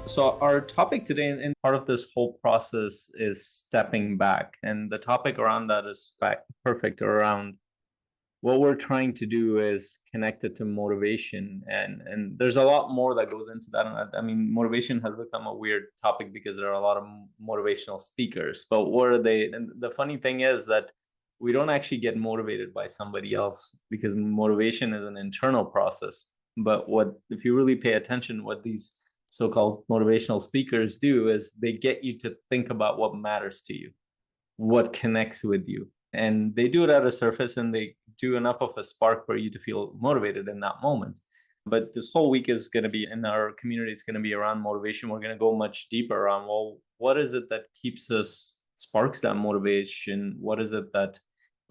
So, our topic today, and part of this whole process, is stepping back. And the topic around that is perfect around what we're trying to do is connected to motivation. And there's a lot more that goes into that. And I mean, motivation has become a weird topic because there are a lot of motivational speakers. But what are they? And the funny thing is that we don't actually get motivated by somebody else because motivation is an internal process. But what, if you really pay attention, what these so-called motivational speakers do is they get you to think about what matters to you, what connects with you. And they do it at a surface and they do enough of a spark for you to feel motivated in that moment. But this whole week is going to be in our community, it's going to be around motivation. We're going to go much deeper around, well, what is it that keeps us, sparks that motivation? What is it that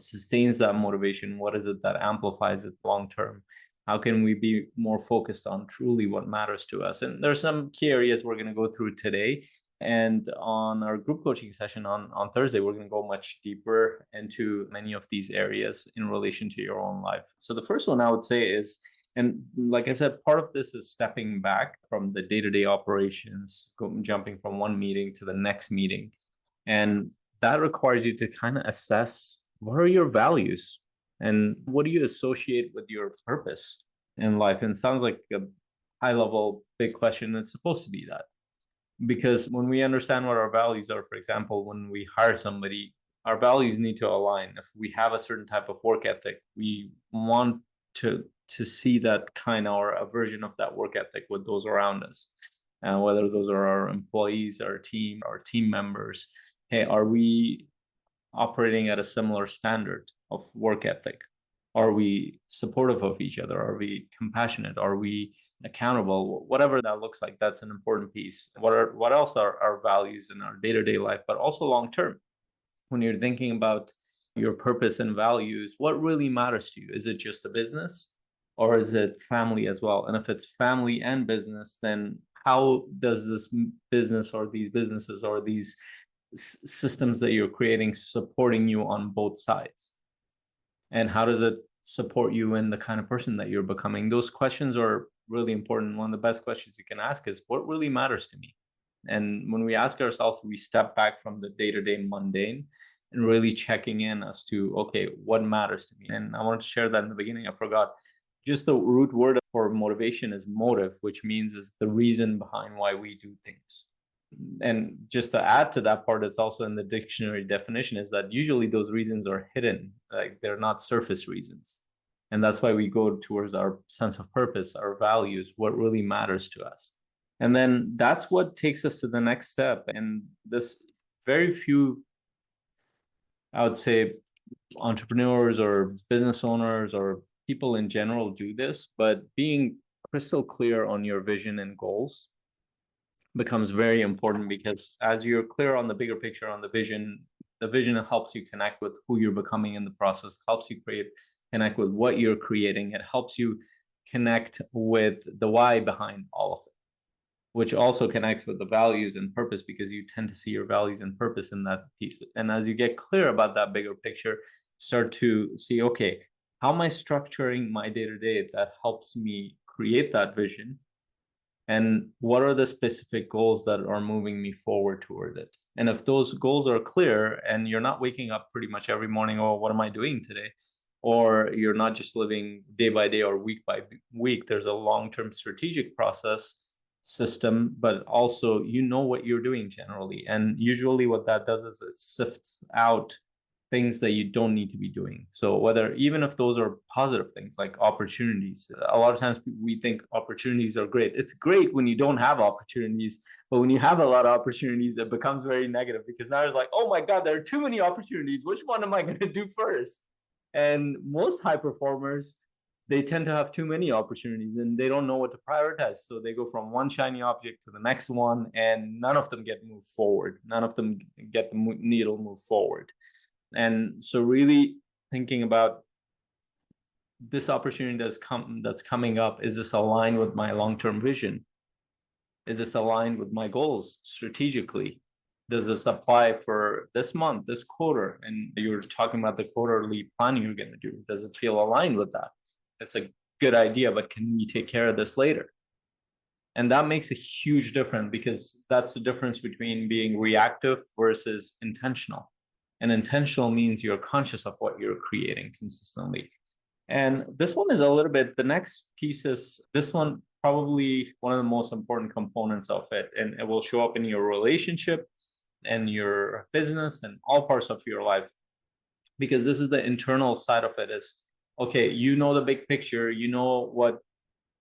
sustains that motivation? What is it that amplifies it long term? How can we be more focused on truly what matters to us? And there's some key areas we're going to go through today. And on our group coaching session on Thursday, we're going to go much deeper into many of these areas in relation to your own life. So the first one I would say is, and like I said, part of this is stepping back from the day-to-day operations, jumping from one meeting to the next meeting. And that requires you to kind of assess, what are your values and what do you associate with your purpose in life? And it sounds like a high level big question. It's supposed to be that, because when we understand what our values are, for example, when we hire somebody, our values need to align. If we have a certain type of work ethic, we want to see that kind of, or a version of that work ethic with those around us, and whether those are our employees, our team members. Hey, are we operating at a similar standard of work ethic? Are we supportive of each other? Are we compassionate? Are we accountable? Whatever that looks like, that's an important piece. What else are our values in our day-to-day life, but also long term? When you're thinking about your purpose and values, what really matters to you? Is it just a business or is it family as well? And if it's family and business, then how does this business or these businesses or these systems that you're creating supporting you on both sides? And how does it support you in the kind of person that you're becoming? Those questions are really important. One of the best questions you can ask is, what really matters to me? And when we ask ourselves, we step back from the day-to-day mundane and really checking in as to, okay, what matters to me? And I wanted to share that in the beginning. I forgot. Just the root word for motivation is motive, which means is the reason behind why we do things. And just to add to that part, it's also in the dictionary definition, is that usually those reasons are hidden, like they're not surface reasons. And that's why we go towards our sense of purpose, our values, what really matters to us. And then that's what takes us to the next step. And this, very few, I would say, entrepreneurs or business owners or people in general do this, but being crystal clear on your vision and goals becomes very important, because as you're clear on the bigger picture, on the vision helps you connect with who you're becoming in the process, helps you connect with what you're creating. It helps you connect with the why behind all of it, which also connects with the values and purpose, because you tend to see your values and purpose in that piece. And as you get clear about that bigger picture, start to see, okay, how am I structuring my day-to-day that helps me create that vision? And what are the specific goals that are moving me forward toward it? And if those goals are clear and you're not waking up pretty much every morning, oh, what am I doing today? Or you're not just living day by day or week by week, there's a long-term strategic process system, but also you know what you're doing generally. And usually what that does is it sifts out things that you don't need to be doing. So whether, even if those are positive things like opportunities, a lot of times we think opportunities are great. It's great when you don't have opportunities, but when you have a lot of opportunities, it becomes very negative, because now it's like, oh my God, there are too many opportunities. Which one am I going to do first? And most high performers, they tend to have too many opportunities and they don't know what to prioritize. So they go from one shiny object to the next one, and none of them get moved forward. None of them get the needle moved forward. And so really thinking about this opportunity that's coming up, is this aligned with my long-term vision? Is this aligned with my goals strategically? Does this apply for this month, this quarter? And you're talking about the quarterly planning you're going to do. Does it feel aligned with that? It's a good idea, but can we take care of this later? And that makes a huge difference, because that's the difference between being reactive versus intentional. And intentional means you're conscious of what you're creating consistently. And this one is a little bit, the next piece is this one, probably one of the most important components of it. And it will show up in your relationship and your business and all parts of your life, because this is the internal side of it. Is okay, you know the big picture, you know what,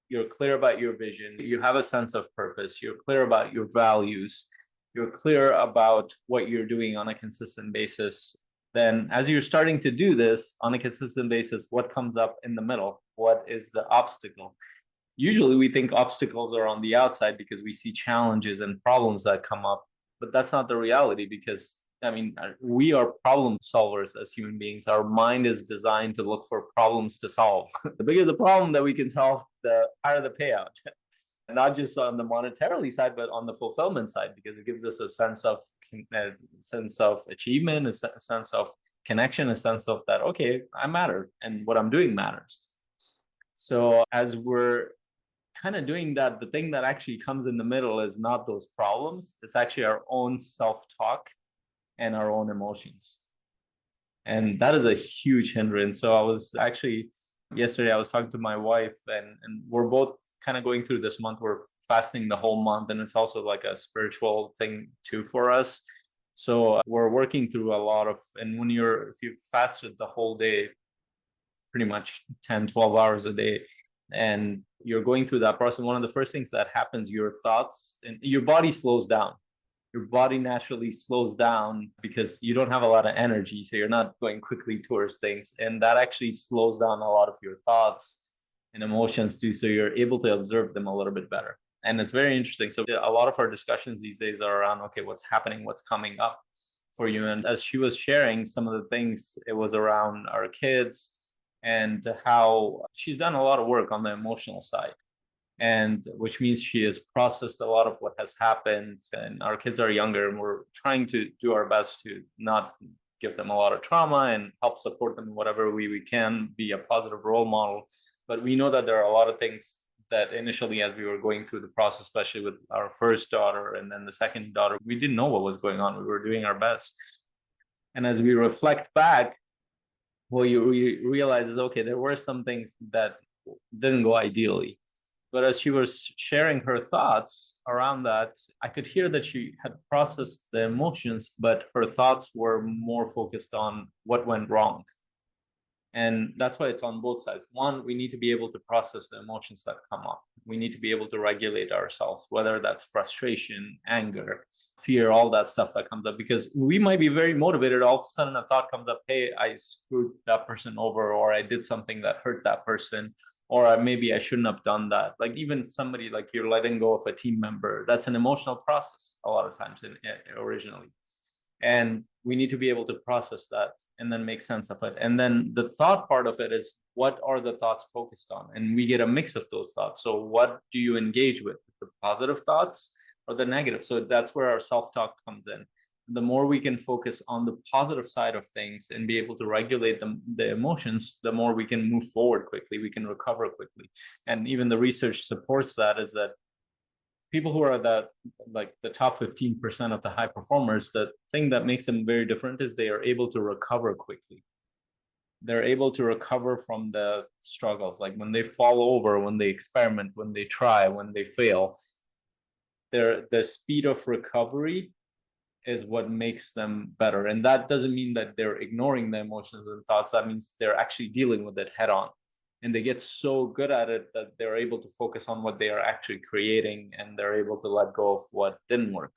you're clear about your vision, you have a sense of purpose, you're clear about your values, you're clear about what you're doing on a consistent basis. Then as you're starting to do this on a consistent basis, what comes up in the middle? What is the obstacle? Usually we think obstacles are on the outside because we see challenges and problems that come up, but that's not the reality. Because I mean, we are problem solvers as human beings. Our mind is designed to look for problems to solve. The bigger the problem that we can solve, the higher the payout. Not just on the monetarily side, but on the fulfillment side, because it gives us a sense of achievement, a sense of connection, a sense of that, okay, I matter and what I'm doing matters. So as we're kind of doing that, the thing that actually comes in the middle is not those problems. It's actually our own self-talk and our own emotions. And that is a huge hindrance. So I was actually, yesterday I was talking to my wife, and we're both kind of going through this month. We're fasting the whole month, and it's also like a spiritual thing too for us. So we're working through a lot of, and if you fasted the whole day, pretty much 10, 12 hours a day, and you're going through that process, one of the first things that happens, your thoughts and your body slows down. Your body naturally slows down because you don't have a lot of energy. So you're not going quickly towards things. And that actually slows down a lot of your thoughts and emotions too. So you're able to observe them a little bit better. And it's very interesting. So a lot of our discussions these days are around, okay, what's happening, what's coming up for you. And as she was sharing some of the things, it was around our kids and how she's done a lot of work on the emotional side, and which means she has processed a lot of what has happened. And our kids are younger, and we're trying to do our best to not give them a lot of trauma and help support them in whatever we can, be a positive role model. But we know that there are a lot of things that initially, as we were going through the process, especially with our first daughter and then the second daughter, we didn't know what was going on. We were doing our best. And as we reflect back, what you realize is, okay, there were some things that didn't go ideally. But as she was sharing her thoughts around that, I could hear that she had processed the emotions, but her thoughts were more focused on what went wrong. And that's why it's on both sides. One, we need to be able to process the emotions that come up. We need to be able to regulate ourselves, whether that's frustration, anger, fear, all that stuff that comes up, because we might be very motivated. All of a sudden a thought comes up, hey, I screwed that person over, or I did something that hurt that person, or maybe I shouldn't have done that. Like even somebody, like you're letting go of a team member, that's an emotional process a lot of times originally. And we need to be able to process that and then make sense of it. And then the thought part of it is, what are the thoughts focused on? And we get a mix of those thoughts. So what do you engage with, the positive thoughts or the negative? So that's where our self-talk comes in. The more we can focus on the positive side of things and be able to regulate the emotions, the more we can move forward quickly, we can recover quickly. And even the research supports that, is that people who are the top 15% of the high performers, the thing that makes them very different is they are able to recover quickly. They're able to recover from the struggles. Like when they fall over, when they experiment, when they try, when they fail, the speed of recovery is what makes them better. And that doesn't mean that they're ignoring the emotions and thoughts. That means they're actually dealing with it head on. And they get so good at it that they're able to focus on what they are actually creating, and they're able to let go of what didn't work,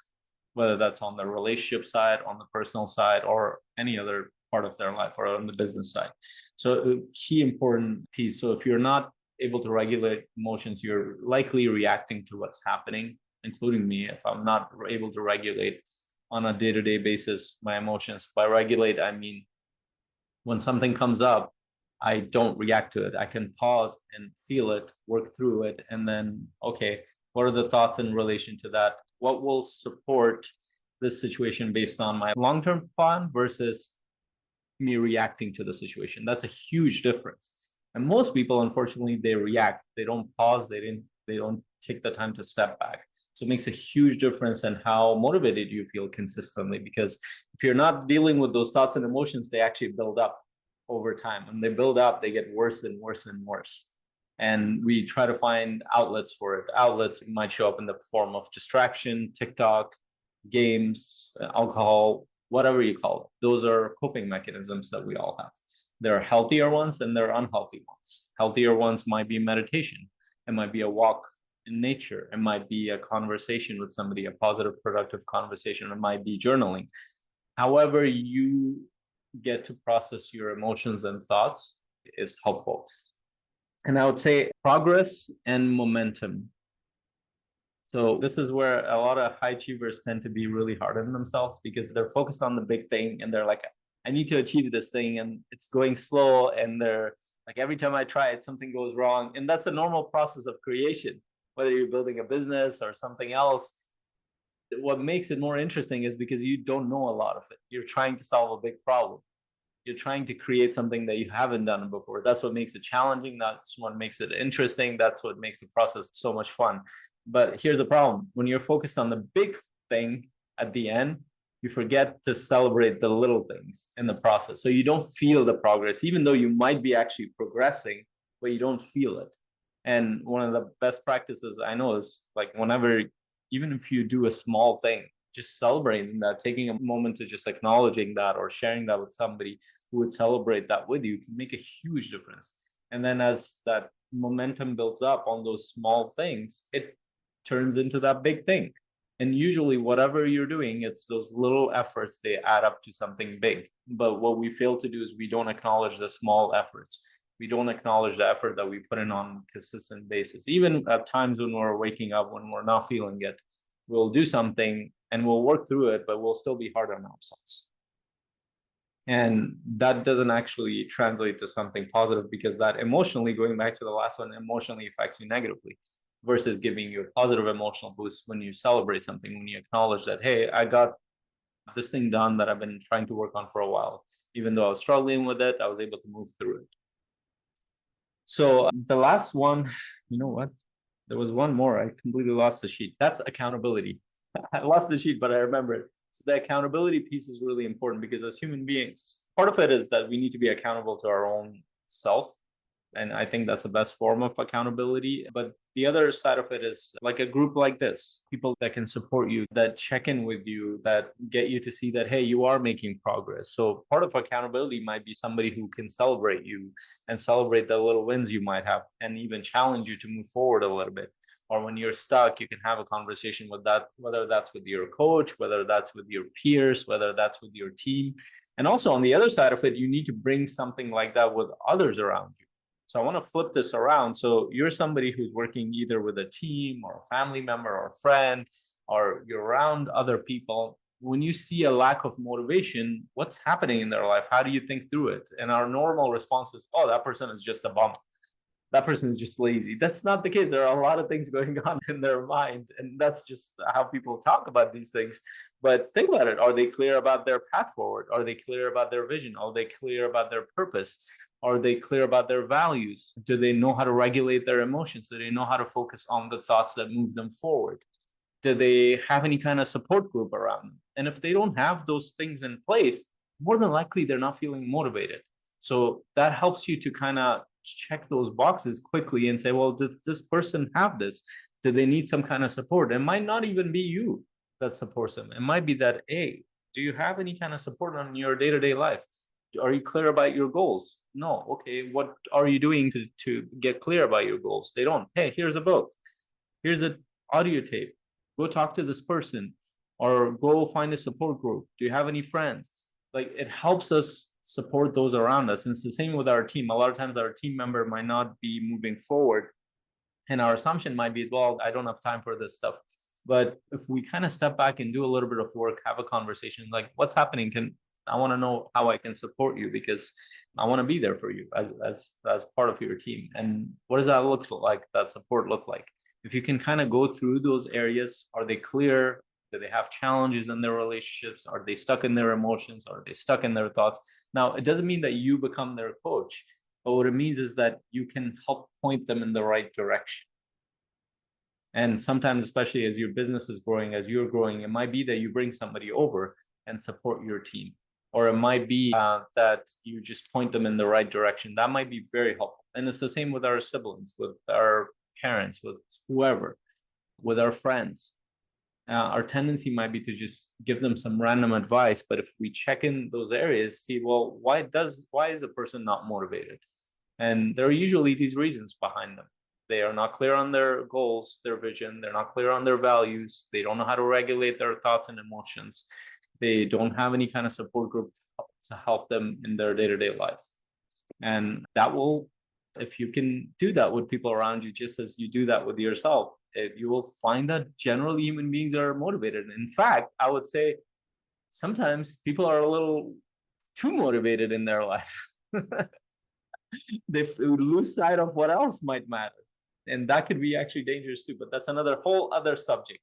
whether that's on the relationship side, on the personal side, or any other part of their life, or on the business side. So a key important piece. So if you're not able to regulate emotions, you're likely reacting to what's happening, including me. If I'm not able to regulate on a day-to-day basis my emotions, by regulate, I mean when something comes up, I don't react to it. I can pause and feel it, work through it, and then, okay, what are the thoughts in relation to that? What will support this situation based on my long-term plan versus me reacting to the situation? That's a huge difference. And most people, unfortunately, they react. They don't pause. They don't take the time to step back. So it makes a huge difference in how motivated you feel consistently, because if you're not dealing with those thoughts and emotions, they actually build up over time. When they build up, they get worse and worse and worse. And we try to find outlets for it. Outlets might show up in the form of distraction, TikTok, games, alcohol, whatever you call it. Those are coping mechanisms that we all have. There are healthier ones and there are unhealthy ones. Healthier ones might be meditation. It might be a walk in nature. It might be a conversation with somebody, a positive, productive conversation. It might be journaling. However you get to process your emotions and thoughts is helpful. And I would say progress and momentum. So this is where a lot of high achievers tend to be really hard on themselves, because they're focused on the big thing and they're like, I need to achieve this thing and it's going slow. And they're like, every time I try it, something goes wrong. And that's a normal process of creation, whether you're building a business or something else. What makes it more interesting is because you don't know a lot of it. You're trying to solve a big problem. You're trying to create something that you haven't done before. That's what makes it challenging. That's what makes it interesting. That's what makes the process so much fun. But here's the problem. When you're focused on the big thing at the end, you forget to celebrate the little things in the process. So you don't feel the progress, even though you might be actually progressing, but you don't feel it. And one of the best practices I know is like, whenever, even if you do a small thing, just celebrating that, taking a moment to just acknowledging that or sharing that with somebody who would celebrate that with you can make a huge difference. And then as that momentum builds up on those small things, it turns into that big thing. And usually whatever you're doing, it's those little efforts, they add up to something big. But what we fail to do is we don't acknowledge the small efforts. We don't acknowledge the effort that we put in on a consistent basis. Even at times when we're waking up, when we're not feeling it, we'll do something and we'll work through it, but we'll still be hard on ourselves. And that doesn't actually translate to something positive, because that emotionally, going back to the last one, emotionally affects you negatively, versus giving you a positive emotional boost when you celebrate something, when you acknowledge that, hey, I got this thing done that I've been trying to work on for a while. Even though I was struggling with it, I was able to move through it. So the last one, you know what? There was one more. I completely lost the sheet. That's accountability. I lost the sheet, but I remember it. So the accountability piece is really important, because as human beings, part of it is that we need to be accountable to our own self. And I think that's the best form of accountability. But the other side of it is like a group like this, people that can support you, that check in with you, that get you to see that, hey, you are making progress. So part of accountability might be somebody who can celebrate you and celebrate the little wins you might have, and even challenge you to move forward a little bit. Or when you're stuck, you can have a conversation with that, whether that's with your coach, whether that's with your peers, whether that's with your team. And also on the other side of it, you need to bring something like that with others around you. So I want to flip this around. So you're somebody who's working either with a team or a family member or a friend, or you're around other people. When you see a lack of motivation, what's happening in their life? How do you think through it? And our normal response is, oh, that person is just a bum. That person is just lazy. That's not the case. There are a lot of things going on in their mind, and that's just how people talk about these things. But think about it. Are they clear about their path forward? Are they clear about their vision? Are they clear about their purpose? Are they clear about their values? Do they know how to regulate their emotions? Do they know how to focus on the thoughts that move them forward? Do they have any kind of support group around them? And if they don't have those things in place, more than likely they're not feeling motivated. So that helps you to kind of check those boxes quickly and say, well, does this person have this? Do they need some kind of support? It might not even be you that supports them. It might be that, hey, do you have any kind of support on your day-to-day life? Are you clear about your goals? No. Okay, what are you doing to get clear about your goals? They don't. Hey, here's a book. Here's an audio tape. Go talk to this person, or go find a support group. Do you have any friends? Like, it helps us support those around us. And it's the same with our team. A lot of times our team member might not be moving forward, and our assumption might be, well, I don't have time for this stuff. But if we kind of step back and do a little bit of work, have a conversation, like, what's happening? I want to know how I can support you, because I want to be there for you as part of your team. And what does that look like? That support look like? If you can kind of go through those areas, are they clear? Do they have challenges in their relationships? Are they stuck in their emotions? Are they stuck in their thoughts? Now, it doesn't mean that you become their coach, but what it means is that you can help point them in the right direction. And sometimes, especially as your business is growing, as you're growing, it might be that you bring somebody over and support your team. Or it might be that you just point them in the right direction. That might be very helpful. And it's the same with our siblings, with our parents, with whoever, with our friends. Our tendency might be to just give them some random advice, but if we check in those areas, see, well, why is a person not motivated? And there are usually these reasons behind them. They are not clear on their goals, their vision. They're not clear on their values. They don't know how to regulate their thoughts and emotions. They don't have any kind of support group to help them in their day-to-day life. And that will, if you can do that with people around you, just as you do that with yourself, you will find that generally human beings are motivated. In fact, I would say sometimes people are a little too motivated in their life. They lose sight of what else might matter. And that could be actually dangerous too, but that's another whole other subject.